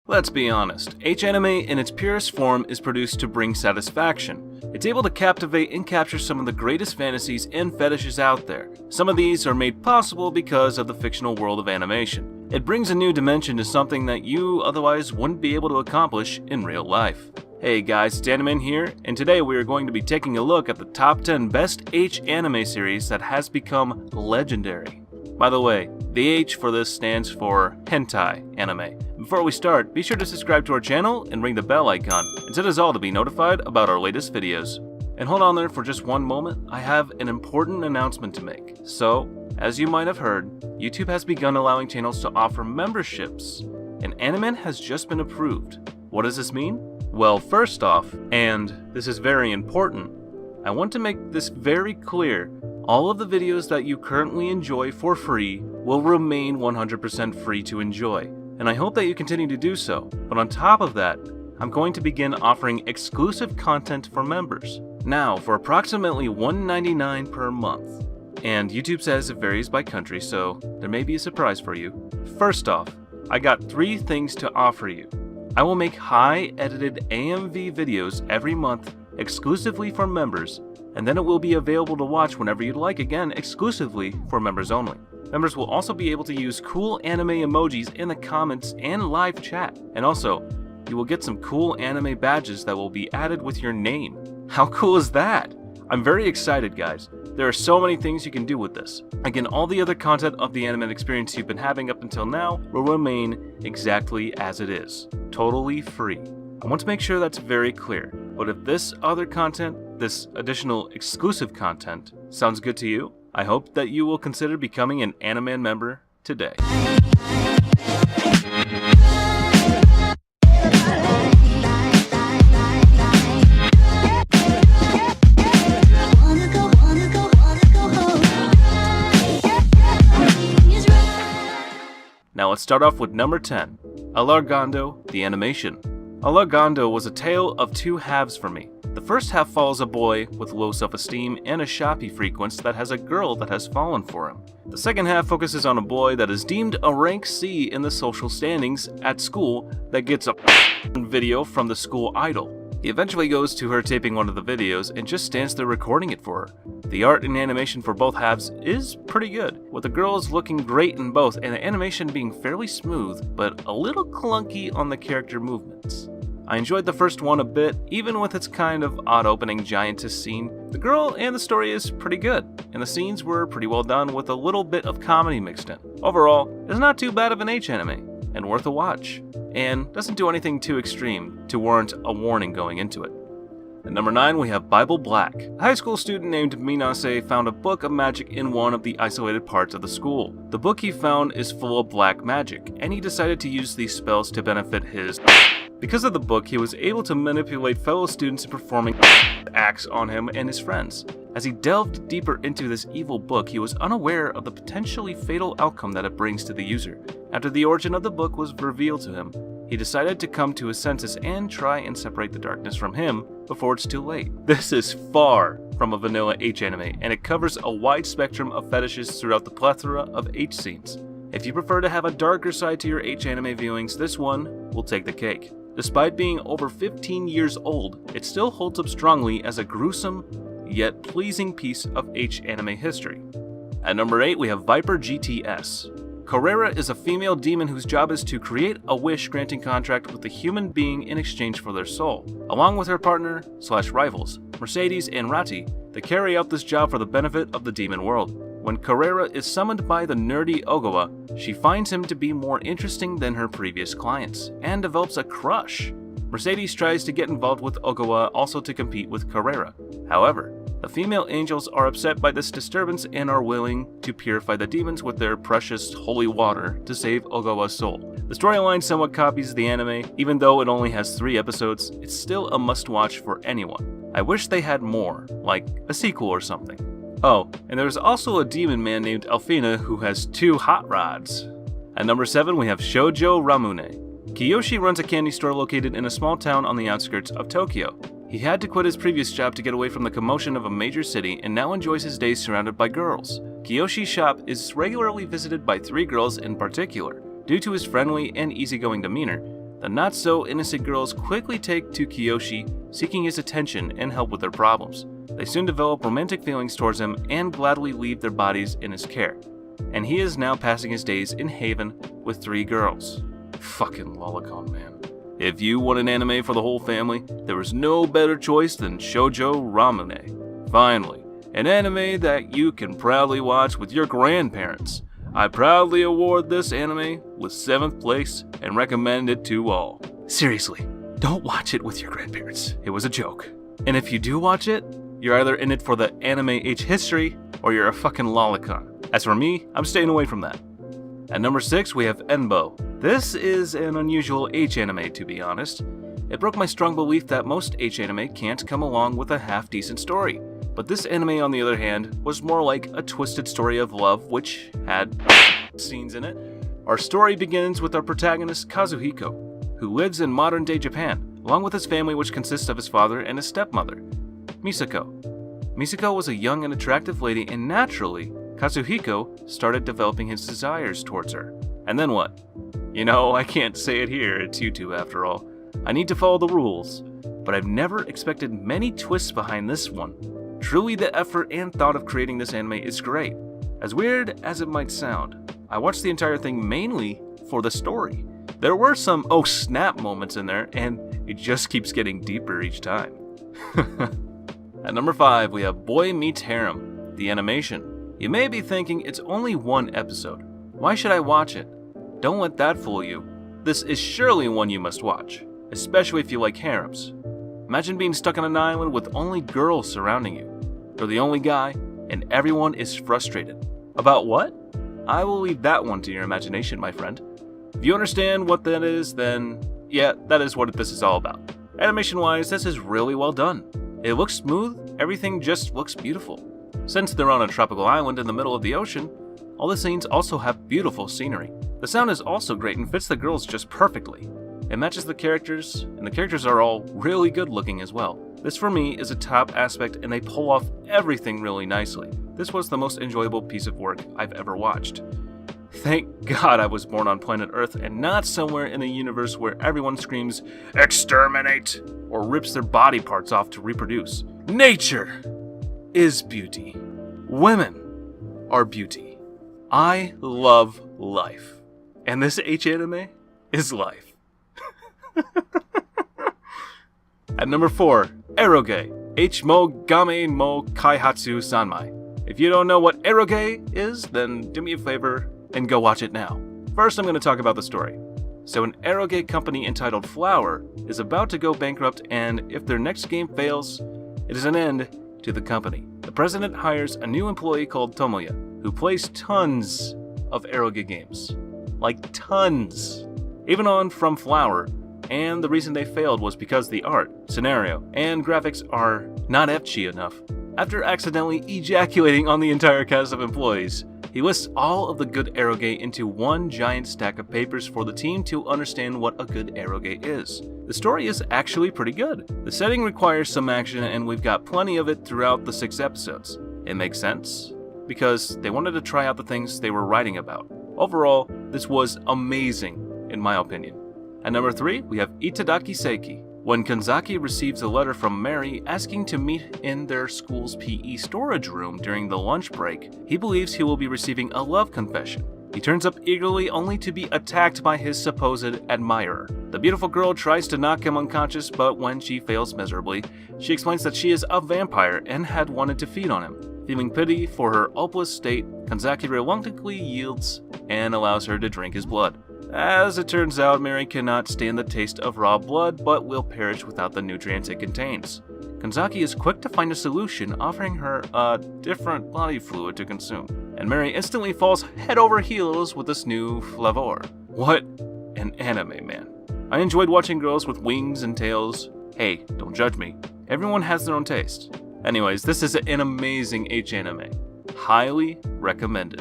Let's be honest, H-anime in its purest form is produced to bring satisfaction. It's able to captivate and capture some of the greatest fantasies and fetishes out there. Some of these are made possible because of the fictional world of animation. It brings a new dimension to something that you otherwise wouldn't be able to accomplish in real life. Hey guys, it's Animan here, and today we are going to be taking a look at the top 10 best H-anime series that has become legendary. By the way, the H for this stands for Hentai anime. Before we start, be sure to subscribe to our channel and ring the bell icon, and set us all to be notified about our latest videos. And hold on there for just one moment, I have an important announcement to make. So, as you might have heard, YouTube has begun allowing channels to offer memberships, and Animan has just been approved. What does this mean? Well, first off, and this is very important, I want to make this very clear. All of the videos that you currently enjoy for free will remain 100% free to enjoy, and I hope that you continue to do so. But on top of that, I'm going to begin offering exclusive content for members. Now, for approximately $1.99 per month, and YouTube says it varies by country, so there may be a surprise for you. First off, I got 3 things to offer you. I will make high-edited AMV videos every month exclusively for members, and then it will be available to watch whenever you'd like, again exclusively for members only. Members will also be able to use cool anime emojis in the comments and live chat, and also, you will get some cool anime badges that will be added with your name. How cool is that? I'm very excited, guys. There are so many things you can do with this. Again, all the other content of the anime experience you've been having up until now will remain exactly as it is, totally free. I want to make sure that's very clear, but if this other content, this additional exclusive content, sounds good to you, I hope that you will consider becoming an Animan member today. Now let's start off with number 10, Alargando, the animation. Alargando was a tale of 2 halves for me. The first half follows a boy with low self-esteem and a shop he frequents that has a girl that has fallen for him. The second half focuses on a boy that is deemed a rank C in the social standings at school that gets a video from the school idol. He eventually goes to her taping one of the videos and just stands there recording it for her. The art and animation for both halves is pretty good, with the girls looking great in both and the animation being fairly smooth, but a little clunky on the character movements. I enjoyed the first one a bit, even with its kind of odd opening giantess scene. The girl and the story is pretty good, and the scenes were pretty well done with a little bit of comedy mixed in. Overall, it's not too bad of an H-anime, and worth a watch, and doesn't do anything too extreme to warrant a warning going into it. At number 9, we have Bible Black. A high school student named Minase found a book of magic in one of the isolated parts of the school. The book he found is full of black magic, and he decided to use these spells to benefit his... Because of the book, he was able to manipulate fellow students in performing acts on him and his friends. As he delved deeper into this evil book, he was unaware of the potentially fatal outcome that it brings to the user. After the origin of the book was revealed to him, he decided to come to his senses and try and separate the darkness from him before it's too late. This is far from a vanilla H-anime, and it covers a wide spectrum of fetishes throughout the plethora of H scenes. If you prefer to have a darker side to your H-anime viewings, this one will take the cake. Despite being over 15 years old, it still holds up strongly as a gruesome yet pleasing piece of H-anime history. At number 8, we have Viper GTS. Carrera is a female demon whose job is to create a wish-granting contract with a human being in exchange for their soul. Along with her partner/rivals, Mercedes and Rati, they carry out this job for the benefit of the demon world. When Carrera is summoned by the nerdy Ogawa, she finds him to be more interesting than her previous clients, and develops a crush. Mercedes tries to get involved with Ogawa also to compete with Carrera. However, the female angels are upset by this disturbance and are willing to purify the demons with their precious holy water to save Ogawa's soul. The storyline somewhat copies the anime. Even though it only has 3 episodes, it's still a must-watch for anyone. I wish they had more, like a sequel or something. Oh, and there's also a demon man named Alfina who has 2 hot rods. At number 7, we have Shoujo Ramune. Kiyoshi runs a candy store located in a small town on the outskirts of Tokyo. He had to quit his previous job to get away from the commotion of a major city and now enjoys his days surrounded by girls. Kiyoshi's shop is regularly visited by 3 girls in particular. Due to his friendly and easygoing demeanor, The not-so-innocent girls quickly take to Kiyoshi, seeking his attention and help with their problems. They soon develop romantic feelings towards him and gladly leave their bodies in his care. And he is now passing his days in Haven with 3 girls. Fucking lolicon, man. If you want an anime for the whole family, there is no better choice than Shoujo Ramune. Finally, an anime that you can proudly watch with your grandparents. I proudly award this anime with 7th place and recommend it to all. Seriously, don't watch it with your grandparents. It was a joke. And if you do watch it, you're either in it for the anime H history or you're a fucking lolicon. As for me, I'm staying away from that. At number 6, we have Enbo. This is an unusual H anime, to be honest. It broke my strong belief that most H anime can't come along with a half-decent story. But this anime, on the other hand, was more like a twisted story of love, which had scenes in it. Our story begins with our protagonist, Kazuhiko, who lives in modern-day Japan, along with his family, which consists of his father and his stepmother, Misako. Misako was a young and attractive lady, and naturally, Kazuhiko started developing his desires towards her. And then what? You know, I can't say it here, it's YouTube after all. I need to follow the rules, but I've never expected many twists behind this one. Truly, the effort and thought of creating this anime is great. As weird as it might sound, I watched the entire thing mainly for the story. There were some oh snap moments in there, and it just keeps getting deeper each time. At number 5, we have Boy Meets Harem, the animation. You may be thinking it's only 1 episode. Why should I watch it? Don't let that fool you. This is surely one you must watch, especially if you like harems. Imagine being stuck on an island with only girls surrounding you. You're the only guy, and everyone is frustrated. About what? I will leave that one to your imagination, my friend. If you understand what that is, then yeah, that is what this is all about. Animation-wise, this is really well done. It looks smooth, everything just looks beautiful. Since they're on a tropical island in the middle of the ocean, all the scenes also have beautiful scenery. The sound is also great and fits the girls just perfectly. It matches the characters, and the characters are all really good looking as well. This for me is a top aspect, and they pull off everything really nicely. This was the most enjoyable piece of work I've ever watched. Thank God I was born on planet Earth and not somewhere in a universe where everyone screams, "Exterminate!" or rips their body parts off to reproduce. Nature is beauty. Women are beauty. I love life. And this H anime is life. At number 4, Eroge, H mo game mo kaihatsu sanmai. If you don't know what Eroge is, then do me a favor and go watch it now. First, I'm going to talk about the story. So an eroge company entitled Flower is about to go bankrupt, and if their next game fails, it is an end to the company. The president hires a new employee called Tomoya, who plays tons of eroge games. Like tons. Even on From Flower, and the reason they failed was because the art, scenario, and graphics are not ecchi enough. After accidentally ejaculating on the entire cast of employees, he lists all of the good eroge into one giant stack of papers for the team to understand what a good eroge is. The story is actually pretty good. The setting requires some action, and we've got plenty of it throughout the 6 episodes. It makes sense, because they wanted to try out the things they were writing about. Overall, this was amazing, in my opinion. At number 3, we have Itadaki Seiki. When Kanzaki receives a letter from Mary asking to meet in their school's PE storage room during the lunch break, he believes he will be receiving a love confession. He turns up eagerly only to be attacked by his supposed admirer. The beautiful girl tries to knock him unconscious, but when she fails miserably, she explains that she is a vampire and had wanted to feed on him. Feeling pity for her hopeless state, Kanzaki reluctantly yields and allows her to drink his blood. As it turns out, Mary cannot stand the taste of raw blood, but will perish without the nutrients it contains. Kanzaki is quick to find a solution, offering her a different body fluid to consume, and Mary instantly falls head over heels with this new flavor. What an anime, man. I enjoyed watching girls with wings and tails. Hey, don't judge me. Everyone has their own taste. Anyways, this is an amazing H anime. Highly recommended.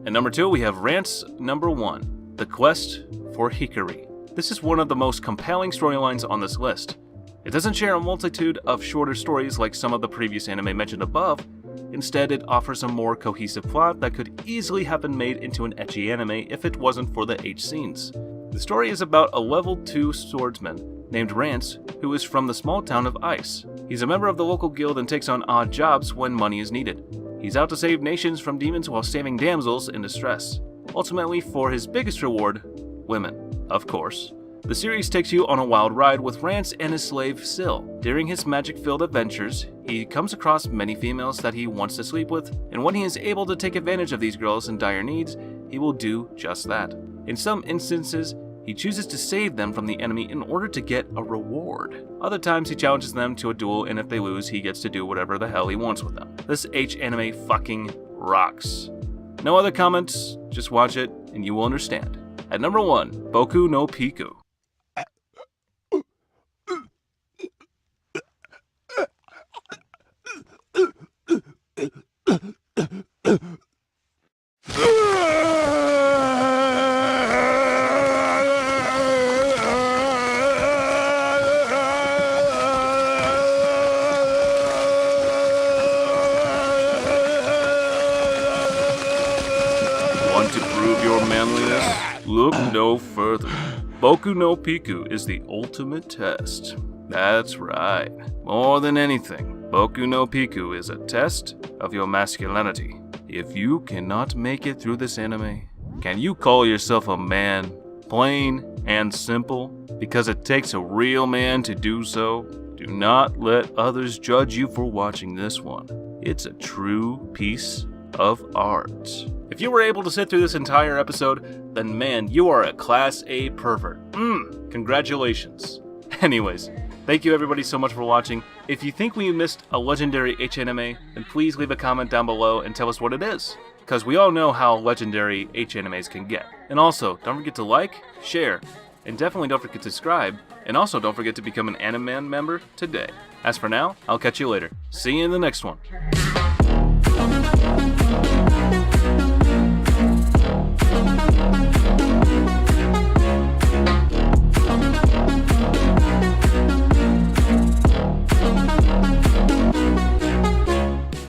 At number 2, we have Rant's number 1. The Quest for Hikari. This is one of the most compelling storylines on this list. It doesn't share a multitude of shorter stories like some of the previous anime mentioned above. Instead, it offers a more cohesive plot that could easily have been made into an ecchi anime if it wasn't for the H scenes. The story is about a level 2 swordsman named Rance who is from the small town of Ice. He's a member of the local guild and takes on odd jobs when money is needed. He's out to save nations from demons while saving damsels in distress. Ultimately, for his biggest reward, women, of course. The series takes you on a wild ride with Rance and his slave Syl. During his magic-filled adventures, he comes across many females that he wants to sleep with, and when he is able to take advantage of these girls in dire needs, he will do just that. In some instances, he chooses to save them from the enemy in order to get a reward. Other times he challenges them to a duel, and if they lose, he gets to do whatever the hell he wants with them. This H anime fucking rocks. No other comments, just watch it and you will understand. At number 1, Boku no Pico. Want to prove your manliness? Look no further. Boku no Pico is the ultimate test. That's right. More than anything, Boku no Pico is a test of your masculinity. If you cannot make it through this anime, can you call yourself a man? Plain and simple. Because it takes a real man to do so. Do not let others judge you for watching this one. It's a true piece of art. If you were able to sit through this entire episode, then man, you are a class A pervert. Congratulations. Anyways, thank you everybody so much for watching. If you think we missed a legendary H anime, then please leave a comment down below and tell us what it is, because we all know how legendary H animes can get. And also, don't forget to like, share, and definitely don't forget to subscribe, and also don't forget to become an Animan member today. As for now, I'll catch you later. See you in the next one.